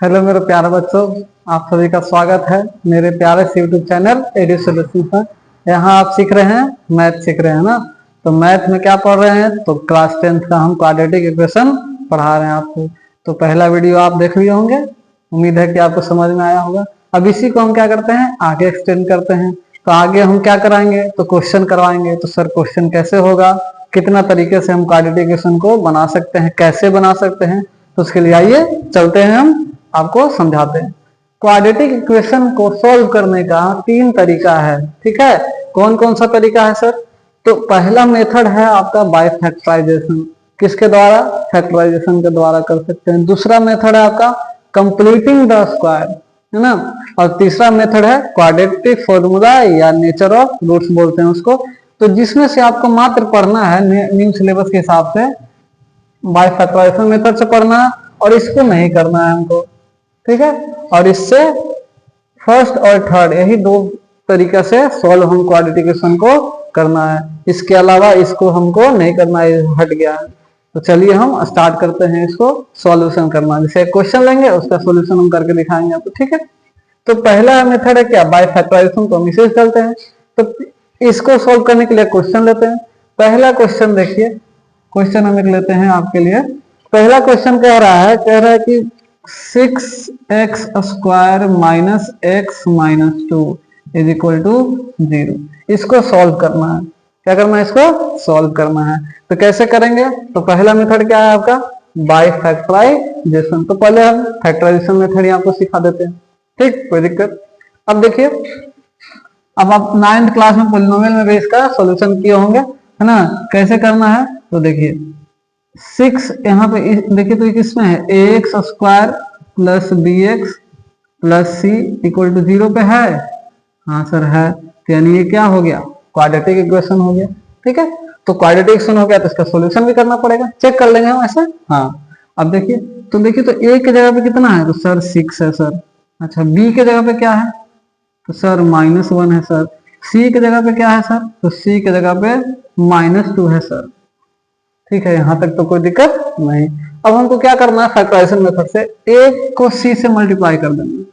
Hello मेरे प्यारे बच्चों, आप सभी का स्वागत है मेरे प्यारे से यूट्यूब चैनल एडू सॉल्यूशन पर। यहाँ आप सीख रहे हैं, मैथ सीख रहे हैं ना। तो मैथ में क्या पढ़ रहे हैं, तो क्लास 10th का हम क्वाड्रेटिक इक्वेशन पढ़ा रहे हैं आपको। तो पहला वीडियो आप देख लिए होंगे, उम्मीद है कि आपको समझ में आया होगा। अब इसी को हम क्या करते हैं, आगे एक्सटेंड करते हैं। तो आगे हम क्या कराएंगे, तो क्वेश्चन करवाएंगे। तो सर क्वेश्चन कैसे होगा, कितना तरीके से हम क्वाड्रेटिक इक्वेशन को बना सकते हैं, कैसे बना सकते हैं, तो उसके लिए आइए चलते हैं, हम आपको समझाते हैं। क्वाड्रेटिक इक्वेशन को सॉल्व करने का 3 तरीका है, ठीक है। कौन कौन सा तरीका है सर, तो पहला मेथड है आपका बाय फैक्टराइजेशन। किसके द्वारा, फैक्टराइजेशन के द्वारा कर सकते हैं। दूसरा मेथड है आपका कंप्लीटिंग द स्क्वायर, है ना। और तीसरा मेथड है क्वाड्रेटिक फॉर्मूला या नेचर ऑफ रूट्स बोलते हैं उसको। तो जिसमें से आपको मात्र पढ़ना है न्यू सिलेबस के हिसाब से बाय फैक्टराइजेशन मेथड से पढ़ना है, और इसको नहीं करना है हमको, ठीक है। और इससे फर्स्ट और थर्ड यही 2 तरीका से सॉल्व हम क्वाड्रेटिक इक्वेशन को करना है। इसके अलावा इसको हमको नहीं करना है, हट गया है। तो चलिए हम स्टार्ट करते हैं इसको सॉल्यूशन करना। जैसे एक क्वेश्चन लेंगे, उसका सॉल्यूशन हम करके दिखाएंगे आपको, ठीक है। तो पहला मेथड है क्या, बाय फैक्टराइजेशन। तो हम इसे करते हैं। तो इसको सॉल्व करने के लिए क्वेश्चन लेते हैं। पहला क्वेश्चन देखिए, क्वेश्चन हम लेते हैं आपके लिए। पहला क्वेश्चन कह रहा है कि 6x square minus x minus 2 is equal to 0। इसको सॉल्व करना है। क्या करना है, इसको सॉल्व करना है। तो कैसे करेंगे, तो पहला मेथड क्या है आपका, बाय फैक्टराइजेशन। तो पहले हम फैक्टराइजेशन मेथड आपको सिखा देते हैं, ठीक, कोई दिक्कत। अब देखिए, अब आप 9th क्लास में पॉलिनोमियल में भी इसका सॉल्यूशन किए होंगे, है ना। कैसे करना है, तो देखिए 6 यहाँ पे देखिए, तो किसमें है, x square plus b x plus c equal to 0 पे है। हाँ सर है, तो यानी ये क्या हो गया, क्वाड्रेटिक इक्वेशन हो गया, ठीक है। तो क्वाड्रेटिक इक्वेशन हो गया, तो इसका सॉल्यूशन भी करना पड़ेगा, चेक कर लेंगे हम ऐसे। हाँ, अब देखिए, तो ए के जगह पे कितना है, तो सर 6 है सर। अच्छा, बी के जगह पे क्या है, तो सर -1 है सर। सी के जगह पे क्या है सर, तो सी के जगह पे -2 है सर, ठीक है। यहां तक तो कोई दिक्कत नहीं। अब हमको क्या करना है, फैक्टराइजेशन मेथड से ए को सी से मल्टीप्लाई कर देना,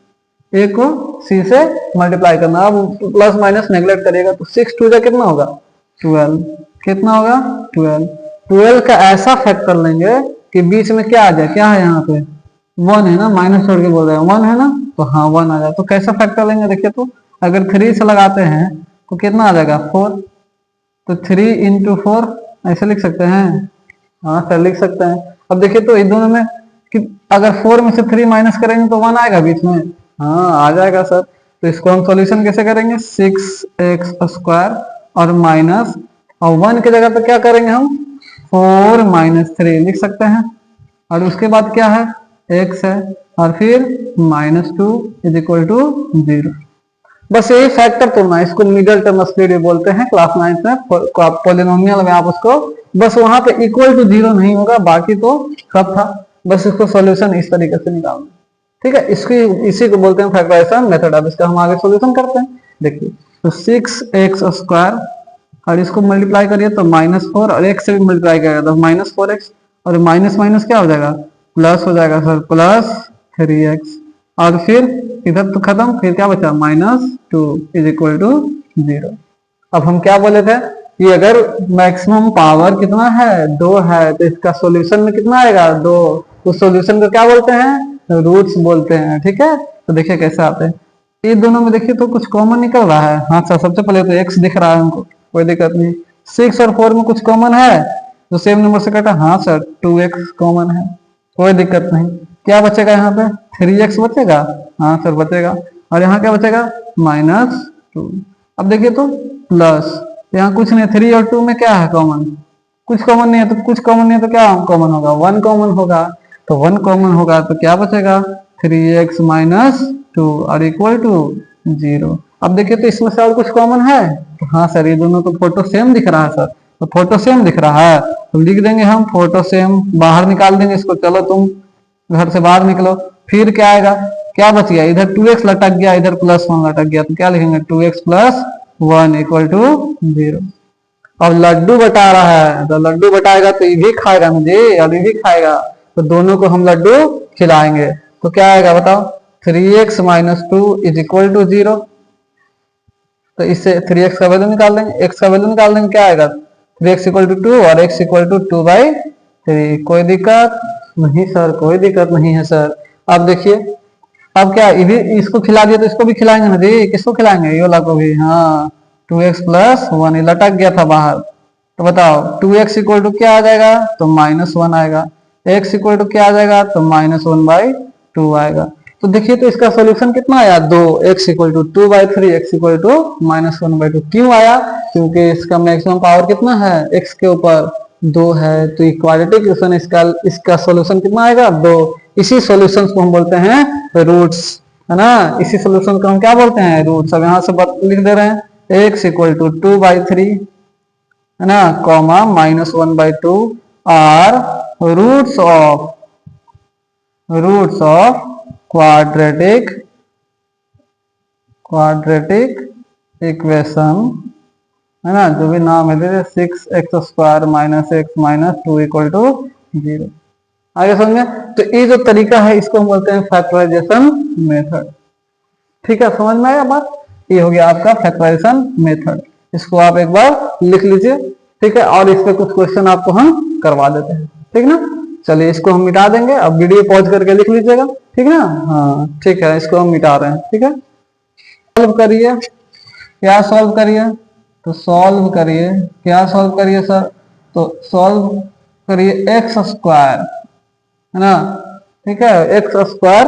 ए को सी से मल्टीप्लाई करना। अब प्लस माइनस नेगलेक्ट करिएगा, तो 6 2 कितना होगा, 12। कितना होगा, 12। 12 का ऐसा फैक्टर लेंगे कि बीच में क्या आ जाए, क्या है यहाँ पे 1 है ना, माइनस छोड़ के बोल रहे हैं 1 है ना, तो हाँ 1 आ जाए। तो कैसा फैक्टर लेंगे, देखिए, तो अगर 3 से लगाते हैं तो कितना आ जाएगा, 4। तो 3 × 4 ऐसे लिख सकते हैं, हाँ सर लिख सकते हैं। अब देखिए, तो इन दोनों में कि अगर 4 में से 3 माइनस करेंगे तो 1 आएगा बीच में, हाँ आ जाएगा सर। तो इसको हम सॉल्यूशन कैसे करेंगे, 6x स्क्वायर और माइनस, और 1 की जगह पे क्या करेंगे हम, 4 - 3 लिख सकते हैं। और उसके बाद क्या है, x है, और फिर -2 इज इक्वल टू 0। बस यही फैक्टर तोड़ना है, इसको मिडल टर्म स्प्लिट बोलते हैं क्लास 9th में। पॉलिनोमियल में आप उसको बस वहां पे इक्वल टू 0 नहीं होगा, बाकी तो सब था। बस इसको सॉल्यूशन इस तरीके से निकालना, ठीक है। इसी को बोलते हैं फैक्टराइजेशन मेथड। अब इसका हम आगे सॉल्यूशन करते हैं। देखिए, तो 6x स्क्वायर और इसको मल्टीप्लाई करिए तो -4, और x से भी मल्टीप्लाई करिएगा तो -4x, और माइनस माइनस क्या हो जाएगा, प्लस हो जाएगा सर, प्लस 3x। और फिर इधर तो खत्म, फिर क्या बचा, -2 इज इक्वल टू 0। अब हम क्या बोले थे कि अगर मैक्सिमम पावर कितना है, 2 है, तो इसका सॉल्यूशन में कितना आएगा, 2। उस सॉल्यूशन को क्या बोलते हैं, रूट्स बोलते हैं, ठीक है। तो देखिए कैसे आते हैं, ये दोनों में देखिए तो कुछ कॉमन निकल रहा है। हाँ सर, सबसे पहले तो x दिख रहा है हमको, कोई दिक्कत नहीं। 6 और 4 में कुछ कॉमन है, तो सेम नंबर से कटा, हाँ सर 2x कॉमन है, कोई दिक्कत नहीं। क्या बचेगा यहाँ पे, 3x बचेगा, हाँ सर बचेगा। और यहाँ क्या बचेगा, -2। अब देखिए तो प्लस, यहाँ कुछ नहीं, 3 और 2 में क्या है कॉमन, कुछ कॉमन नहीं है। तो कुछ कॉमन नहीं है तो क्या कॉमन होगा, 1 कॉमन होगा। तो 1 कॉमन होगा तो क्या बचेगा, 3x - 2 और इक्वल टू 0। अब देखिए, तो इसमें से और कुछ कॉमन है, तो हाँ सर ये दोनों तो फोटो सेम दिख रहा है सर। तो फोटो सेम दिख रहा है, तो लिख देंगे हम फोटो सेम, बाहर निकाल देंगे इसको। चलो तुम घर से बाहर निकलो, फिर क्या आएगा, क्या बच गया, इधर 2x लटक गया, इधर +1 लटक गया, तो क्या लिखेंगे, 2x + 1 इक्वल टू 0। अब लड्डू बटा रहा है, तो लड्डू बटाएगा तो ये भी खाएगा मुझे और ये भी खाएगा, तो दोनों को हम लड्डू खिलाएंगे। तो क्या आएगा बताओ, 3x minus 2 is equal to 0। तो इससे 3x का वैल्यू निकाल देंगे, x का वैल्यू निकाल देंगे, क्या आएगा 3x इक्वल टू 2 और x इक्वल टू 2/3। कोई दिक्कत नहीं सर, कोई दिक्कत नहीं है सर। अब देखिए, अब क्या इसको खिला दिया तो इसको भी खिलाएंगे ना जी, किसको खिलाएंगे, ये वाला को भी। हाँ 2x प्लस 1 लटक गया था बाहर, तो बताओ 2x इक्वल टू क्या आ जाएगा, तो -1 आएगा। x इक्वल टू क्या आ जाएगा, तो -1/2 आएगा। तो देखिए तो इसका सॉल्यूशन कितना आया, 2, x equal to 2/3, x equal to -1/2। क्यों आया, क्योंकि इसका मैक्सिमम पावर कितना है, x के ऊपर 2 है। तो क्वाड्रेटिक इक्वेशन इसका सॉल्यूशन कितना आएगा, 2। इसी सॉल्यूशन को हम बोलते हैं रूट्स, है ना। इसी सॉल्यूशन को हम क्या बोलते हैं, रूट्स। अब यहाँ से लिख दे रहे हैं x इक्वल टू 2/3, है ना, comma -1/2 are roots of quadratic equation, है ना, जो भी नाम है, 6x² - x - 2 = 0। आगे समझे। तो ये जो तरीका है इसको हम बोलते हैं फैक्टराइजेशन मेथड। ठीक है, समझ में आया बात। ये हो गया आपका फैक्टराइजेशन मेथड। इसको आप एक बार लिख लीजिए, ठीक है, और इस पे कुछ क्वेश्चन आपको हम करवा देते हैं, ठीक ना। चलिए इसको हम मिटा देंगे, अब वीडियो पॉज करके लिख लीजिएगा, ठीक ना। हाँ ठीक है, इसको हम मिटा रहे हैं, ठीक है। सॉल्व करिए, क्या सॉल्व करिए, तो सॉल्व करिए, क्या सॉल्व करिए सर, तो सॉल्व करिए x², है ना, ठीक है, x²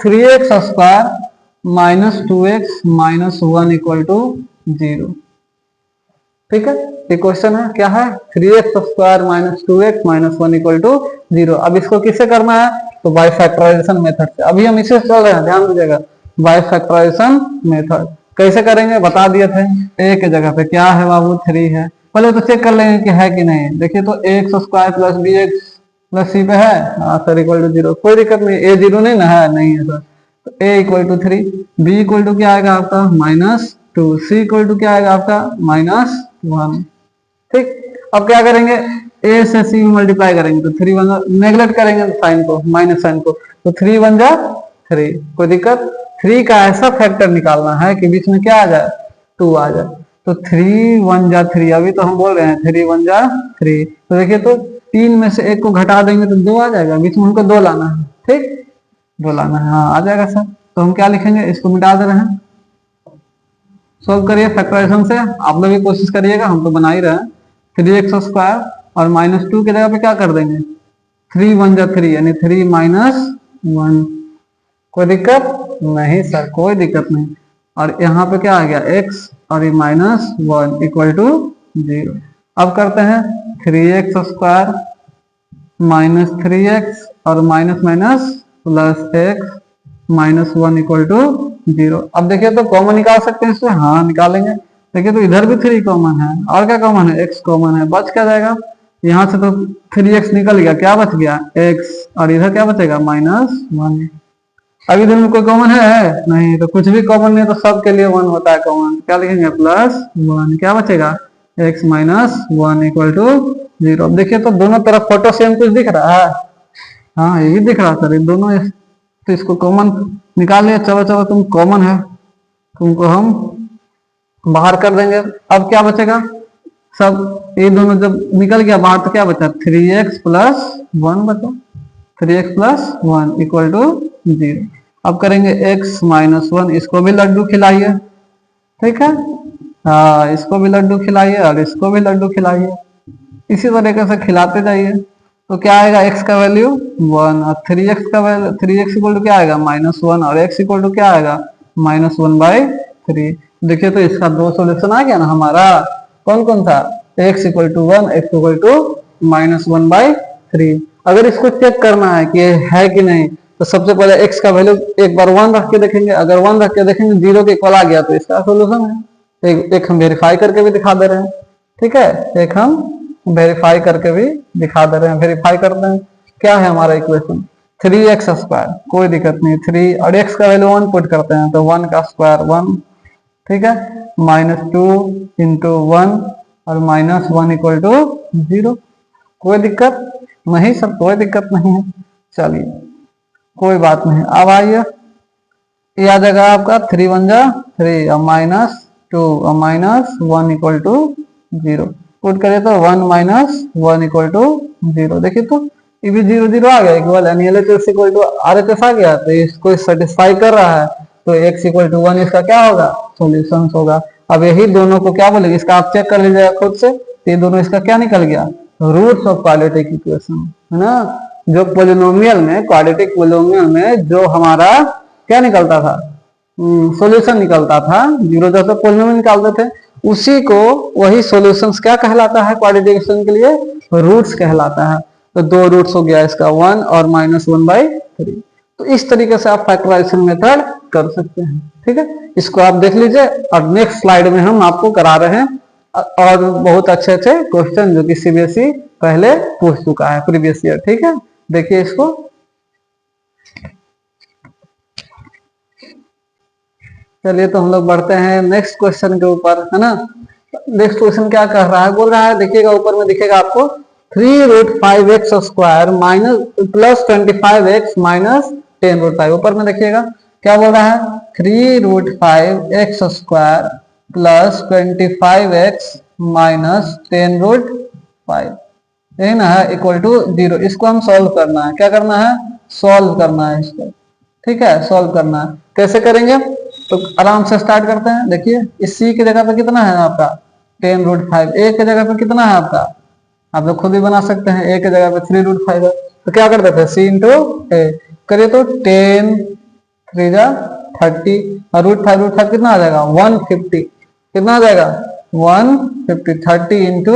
3x² - 2x - 1 = 0। ठीक है, ये क्वेश्चन है, क्या है, 3x² - 2x - 1 = 0। अब इसको किससे करना है, तो बाय फैक्टराइजेशन मेथड से। अभी हम इसे चल रहे हैं, ध्यान दीजिएगा, बाय फैक्टराइजेशन मेथड। कैसे करेंगे बता दिए थे, a के जगह पे क्या है बाबू, 3 है। पहले तो चेक कर लेंगे कि है कि नहीं। देखिए तो x² + bx + c पे है, हाँ सर, = 0। कोई दिक्कत नहीं, a 0 नहीं ना है, नहीं है सर। तो a = 3, b = क्या आएगा आपका -2, c = क्या आएगा आपका -1। ठीक, अब क्या करेंगे, a से c मल्टीप्लाई करेंगे तो 3 1 नेगलेक्ट करेंगे साइन को, माइनस साइन को, तो 3 1 जा 3। कोई दिक्कत, 3 का ऐसा फैक्टर निकालना है कि बीच में क्या आ जाए, 2 आ जाए। तो 3 1 जा 3, अभी तो हम बोल रहे हैं 3 1 जा 3। तो देखिए तो 3 में से 1 को घटा देंगे तो 2 आ जाएगा, बीच में हमको 2 लाना है, ठीक, 2 लाना है, हाँ आ जाएगा सर। तो हम क्या लिखेंगे, इसको मिटा दे रहे हैं। सॉल्व करिए फैक्टराइजेशन से, आप लोग भी कोशिश करिएगा, हम तो बना ही रहे हैं। 3x² और -2 की जगह पे क्या कर देंगे, 3 1 जा 3, यानी 3 - 1। कोई दिक्कत नहीं सर, कोई दिक्कत नहीं। और यहाँ पे क्या आ गया, x और ये -1 = 0। अब करते हैं 3x² - 3x और माइनस प्लस x -1 = 0। अब देखिए तो कॉमन निकाल सकते हैं इससे, हाँ निकालेंगे। देखिए तो इधर भी 3 कॉमन है, और क्या कॉमन है, x कॉमन है, बच क्या जाएगा, यहाँ से तो 3x निकल गया, क्या बच गया x, और इधर क्या बचेगा -1। अब इधर में कोई कॉमन है नहीं, तो कुछ भी कॉमन नहीं, तो सब के लिए 1 होता है कॉमन। क्या लिखेंगे, +1, क्या बचेगा, x - 1 = 0। अब देखिए तो दोनों तरफ फोटो सेम कुछ दिख रहा है, हाँ यही दिख रहा था, दोनों। तो इसको कॉमन निकाल लिया, चलो चलो तुम कॉमन है, तुमको हम बाहर कर देंगे। अब क्या बचेगा, सब ये दोनों जब निकल गया बाहर तो क्या बचा, 3x + 1 बचा, 3x + 1 = 0। अब करेंगे x - 1, इसको भी लड्डू खिलाइए, ठीक है, हाँ इसको भी लड्डू खिलाइए और इसको भी लड्डू खिलाइए, इसी तरीके से खिलाते जाइए। तो क्या आएगा, x का वैल्यू 1 और 3x का वैल्यू, 3x = क्या आएगा -1 और x = क्या आएगा -1/3। देखिए तो इसका 2 सॉल्यूशन आ गया ना हमारा। कौन कौन था, x = 1, x = -1/3। अगर इसको चेक करना है कि है कि नहीं, तो सबसे पहले x का वैल्यू एक बार 1 रख के देखेंगे। अगर 1 रख के देखेंगे 0 के इक्वल आ गया तो इसका सॉल्यूशन है। एक हम वेरीफाई करके भी दिखा दे रहे हैं, ठीक है, एक हम वेरीफाई करके भी दिखा दे रहे हैं। वेरीफाई करते हैं, क्या है हमारा इक्वेशन, 3x², कोई दिक्कत नहीं, 3 और x का वैल्यू 1 पुट करते हैं तो 1 का स्क्वायर 1, ठीक है, -2 × 1 और -1 = 0। कोई दिक्कत नहीं सर, कोई दिक्कत नहीं है। चलिए कोई बात नहीं। अब आइए, ये आ जाएगा आपका 3 वन जा 3 और -2 और -1 इक्वल टू 0। पुट करें तो 1 -1 इक्वल टू 0। देखिए तो ये भी 0 0 आ गया इक्वल, यानी LHS इक्वल टू RHS आ गया, तो इसको सेटिस्फाई कर रहा है, तो x इक्वल टू 1 इसका क्या होगा, सॉल्यूशन होगा। अब यही दोनों को क्या बोलेंगे, इसका आप चेक कर लीजिएगा खुद से, तो ये दोनों इसका क्या निकल गया, रूट्स ऑफ क्वाड्रेटिक इक्वेशन, है ना। जो पोलिनोमियल में, क्वाड्रेटिक पोलिनोमियल में जो हमारा क्या निकलता था, सॉल्यूशन निकलता था, जीरो जैसे पोलिनोमियल निकालते थे, उसी को वही सॉल्यूशंस क्या कहलाता है क्वाड्रेटिक इक्वेशन के लिए, रूट्स कहलाता है। तो दो रूट्स हो गया इसका 1 और -1/3। तो इस तरीके से आप फैक्टराइजेशन मेथड कर सकते हैं, ठीक है। इसको आप देख लीजिए और नेक्स्ट स्लाइड में हम आपको करा रहे हैं और बहुत अच्छे अच्छे क्वेश्चन जो कि सीबीएसई पहले पूछ चुका है प्रीवियस ईयर, ठीक है। देखिए इसको, चलिए तो हम लोग बढ़ते हैं नेक्स्ट क्वेश्चन के ऊपर, है ना। नेक्स्ट क्वेश्चन क्या कह रहा है, बोल रहा है, देखिएगा ऊपर में दिखेगा आपको 3√5x² minus plus 25x minus 10√5। ऊपर में देखिएगा क्या बोल रहा है, 3√5x² प्लस 25x माइनस 10√5, यही ना है, इक्वल टू 0। इसको हम सॉल्व करना है, क्या करना है, सॉल्व करना है इसको, ठीक है, सॉल्व करना है। कैसे करेंगे, तो आराम से स्टार्ट करते हैं। देखिए इस c की जगह पे कितना है आपका 10√5, a की जगह पे कितना है आपका, आप लोग खुद भी बना सकते हैं, a की जगह पे 3√5 है, तो क्या करते थे c इंटू a करिए, तो 10 3 जा 30 और √5 कितना आ जाएगा 150, कितना आ जाएगा 150, 30 इंटू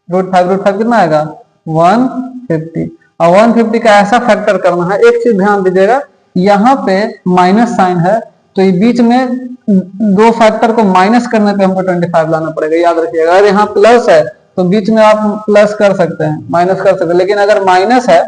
√5 कितना आएगा 150। और 150 का ऐसा फैक्टर करना है, एक चीज ध्यान दीजिएगा, यहाँ पे माइनस साइन है, तो ये बीच में दो फैक्टर को माइनस करने पे हमको 25 लाना पड़ेगा, याद रखिएगा। अगर यहाँ प्लस है तो बीच में आप प्लस कर सकते हैं, माइनस कर सकते हैं, लेकिन अगर माइनस है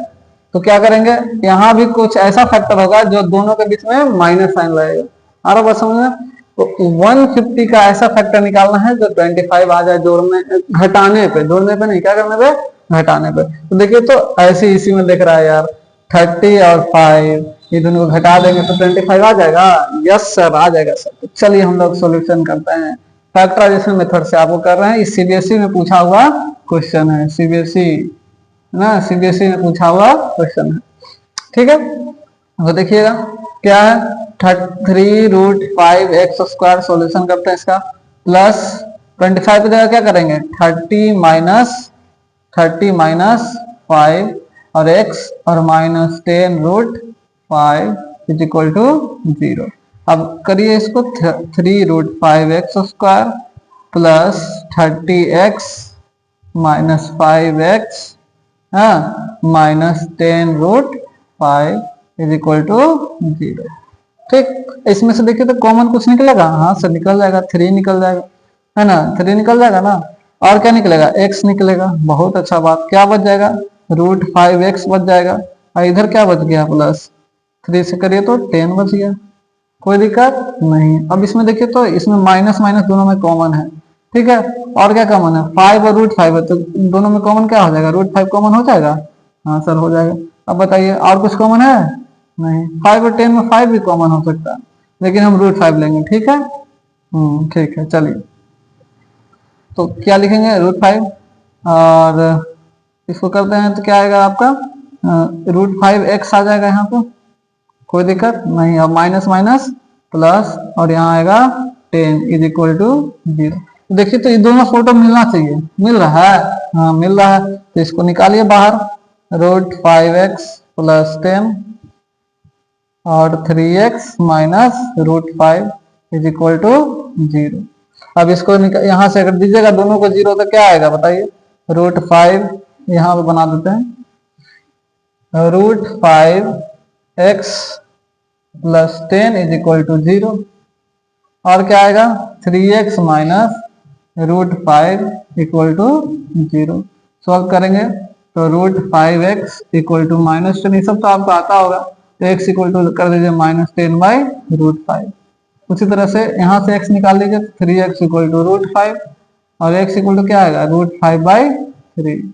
तो क्या करेंगे, यहाँ भी कुछ ऐसा फैक्टर होगा जो दोनों के बीच में माइनस साइन लगेगा। आ रहा बात समझ में, तो 150 का ऐसा फैक्टर निकालना है जो 25 आ जाए जोड़ने, घटाने पे, जोड़ने पे नहीं, क्या करने पे, घटाने पे। तो देखिए तो ऐसे इसी में देख रहा है यार, 30 और 5 ये दोनों को घटा देंगे तो 25 आ जाएगा, यस सर आ जाएगा सर। तो चलिए हम लोग सॉल्यूशन करते हैं, फैक्टराइजेशन मेथड से आपको कर रहे हैं, इस सीबीएसई में पूछा हुआ क्वेश्चन है, सीबीएसई ना, सीबीएसई में पूछा हुआ क्वेश्चन है, ठीक है। तो देखिएगा क्या है, 3√5x² सॉल्यूशन करते हैं इसका, प्लस 25 की जगह क्या करेंगे 30 माइनस 5 और x और माइनस 10√5 इज इक्वल टू 0। अब करिए इसको, 3√5x² plus 30x minus 5x minus 10√5 is equal to 0, ठीक। इसमें से देखिए तो कॉमन कुछ निकलेगा, हाँ सर निकल जाएगा, 3 निकल जाएगा, है ना, 3 निकल जाएगा ना, और क्या निकलेगा, x निकलेगा, बहुत अच्छा बात, क्या बच जाएगा √5x बच जाएगा, और इधर क्या बच गया प्लस 3 से करिए तो 10 बच गया, कोई दिक्कत नहीं। अब इसमें देखिए तो इसमें माइनस माइनस दोनों में कॉमन है, ठीक है, और क्या कॉमन है 5 और √5 है, तो दोनों में कॉमन क्या हो जाएगा, √5 कॉमन हो जाएगा, हाँ सर हो जाएगा। अब बताइए और कुछ कॉमन है, नहीं, 5 और 10 में 5 भी कॉमन हो सकता है, लेकिन हम √5 लेंगे, ठीक है, ठीक है। चलिए तो क्या लिखेंगे √5 और इसको करते हैं तो क्या आएगा आपका √5x आ जाएगा यहाँ पे, कोई दिक्कत नहीं। अब माइनस माइनस प्लस और यहाँ आएगा 10 इज इक्वल टू 0। देखिए तो ये दोनों फोटो मिलना चाहिए, मिल रहा है, हाँ मिल रहा है, तो इसको निकालिए बाहर, √5x प्लस 10 और 3x minus √5 is equal to 0। अब इसको यहाँ से अगर दीजिएगा दोनों को 0 तो क्या आएगा बताइए, √5 यहाँ पे बना देते हैं, √5x plus 10 is equal to 0, और क्या आएगा 3x minus √5 equal to 0। Solve करेंगे तो √5x इक्वल टू माइनस 10, ये सब तो आपको आता होगा, तो x इक्वल टू कर दीजिए -10/√5। उसी तरह से यहाँ से x निकाल लीजिए, 3x इक्वल टू √5 और x इक्वल टू क्या आएगा √5/3,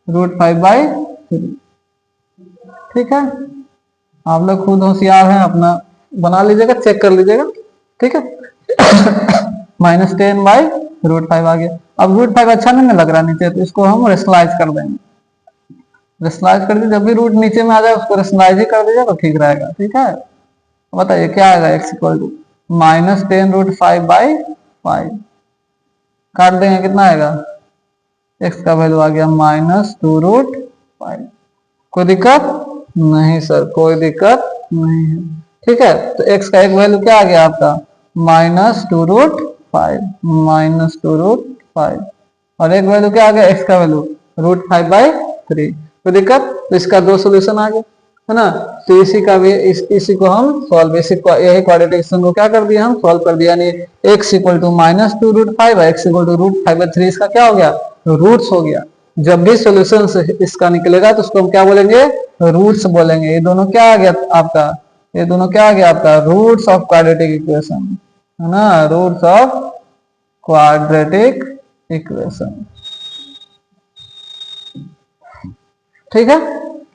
√5/3, ठीक है। आप लोग खुद होशियार हैं, अपना बना लीजिएगा, चेक कर लीजिएगा, ठीक है। -10/√5 आ गया। अब √5 अच्छा नहीं ना लग रहा नीचे, तो इसको हम रेशनलाइज कर देंगे। रेशनलाइज कर दीजिए, जब भी रूट नीचे में आ जाए उसको रेशनलाइज ही कर दीजिए तो ठीक रहेगा, ठीक है। बताइए क्या आएगा, x इक्वल टू -10√5/5 काट देंगे, कितना आएगा, x का वैल्यू आ गया -2√5। कोई दिक्कत नहीं सर, कोई दिक्कत नहीं है, ठीक है। तो x का एक वैल्यू क्या आ गया आपका -2√5 और एक वैल्यू क्या आ गया, x का वैल्यू √5/3। कोई दिक्कत, तो इसका दो सोल्यूशन आ गया, है ना। तो इसी का भी इसी को हम सॉल्व, यही क्वाड्रेटिक इक्वेशन को क्या कर दिया, हम सॉल्व कर दिया, यानी x equal to -2√5 x equal to √5/3, इसका क्या हो गया, रूट्स हो गया। जब भी सोल्यूशन इसका निकलेगा तो उसको हम क्या बोलेंगे, रूट्स बोलेंगे। ये दोनों क्या आ गया आपका, ये दोनों क्या आ गया आपका, रूट्स ऑफ क्वाड्रेटिक इक्वेशन, है ना, रूट्स ऑफ क्वाड्रेटिक इक्वेशन, ठीक है।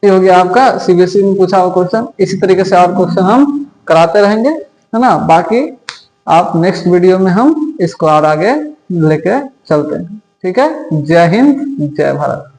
ये हो गया आपका सीबीएसई में पूछा हुआ क्वेश्चन। इसी तरीके से और क्वेश्चन हम कराते रहेंगे, है ना। बाकी आप नेक्स्ट वीडियो में हम इसको और आगे लेके चलते हैं, ठीक है। जय हिंद, जय भारत।